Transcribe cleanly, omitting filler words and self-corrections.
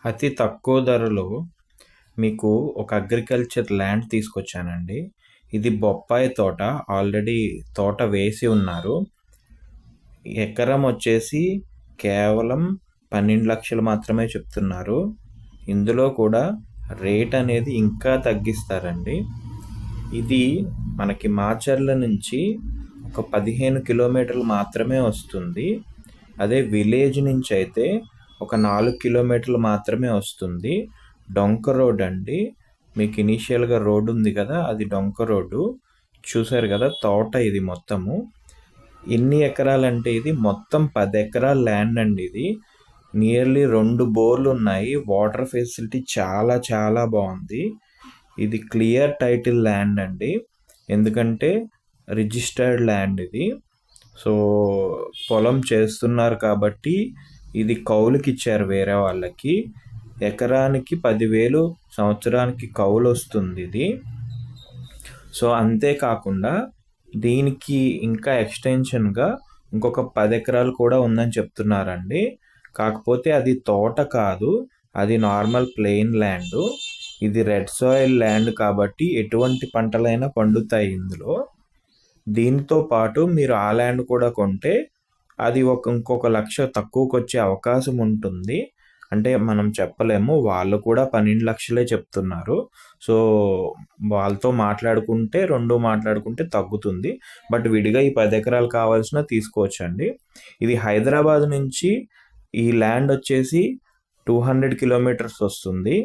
అతి తక్కువ ధరలో మీకు ఒక అగ్రికల్చర్ ల్యాండ్ తీసుకొచ్చానండి. ఇది బొప్పాయి తోట. ఆల్రెడీ తోట వేసి ఉన్నారు. ఎకరం వచ్చేసి కేవలం 12 లక్షలు మాత్రమే చెప్తున్నారు. ఇందులో కూడా రేట్ అనేది ఇంకా తగ్గిస్తారండి. ఇది మనకి మాచర్ల నుంచి ఒక 15 కిలోమీటర్లు మాత్రమే వస్తుంది. అదే విలేజ్ నుంచి అయితే ఒక 4 కిలోమీటర్లు మాత్రమే వస్తుంది. డొంక రోడ్ అండి. మీకు ఇనీషియల్గా రోడ్డు ఉంది కదా, అది డొంక రోడ్డు. చూసారు కదా తోట ఇది మొత్తము. ఎన్ని ఎకరాలంటే ఇది మొత్తం 10 ఎకరాల ల్యాండ్ అండి. ఇది నియర్లీ 2 బోర్లు ఉన్నాయి. వాటర్ ఫెసిలిటీ చాలా చాలా బాగుంది. ఇది క్లియర్ టైటిల్ ల్యాండ్ అండి, ఎందుకంటే రిజిస్టర్డ్ ల్యాండ్ ఇది. సో పొలం చేస్తున్నారు కాబట్టి ఇది కౌలుకి ఇచ్చారు వేరే వాళ్ళకి. ఎకరానికి 10,000 సంవత్సరానికి కౌలు వస్తుంది ఇది. సో అంతేకాకుండా దీనికి ఇంకా ఎక్స్టెన్షన్గా ఇంకొక 10 ఎకరాలు కూడా ఉందని చెప్తున్నారండి. కాకపోతే అది తోట కాదు, అది నార్మల్ ప్లెయిన్ ల్యాండ్. ఇది రెడ్ సాయిల్ ల్యాండ్ కాబట్టి ఎటువంటి పంటలైనా పండుతాయి ఇందులో. దీంతో పాటు మీరు ఆ ల్యాండ్ కూడా కొంటే అది ఇంకొక 1 లక్ష తక్కువకి వచ్చే అవకాశం ఉంటుంది. అంటే మనం చెప్పలేము, వాళ్ళు కూడా 12 లక్షలే చెప్తున్నారు. సో వాళ్ళతో మాట్లాడుకుంటే తగ్గుతుంది. బట్ విడిగా ఈ 10 ఎకరాలు కావాల్సిన తీసుకోవచ్చండి. ఇది హైదరాబాద్ నుంచి ఈ ల్యాండ్ వచ్చేసి 200 కిలోమీటర్స్ వస్తుంది.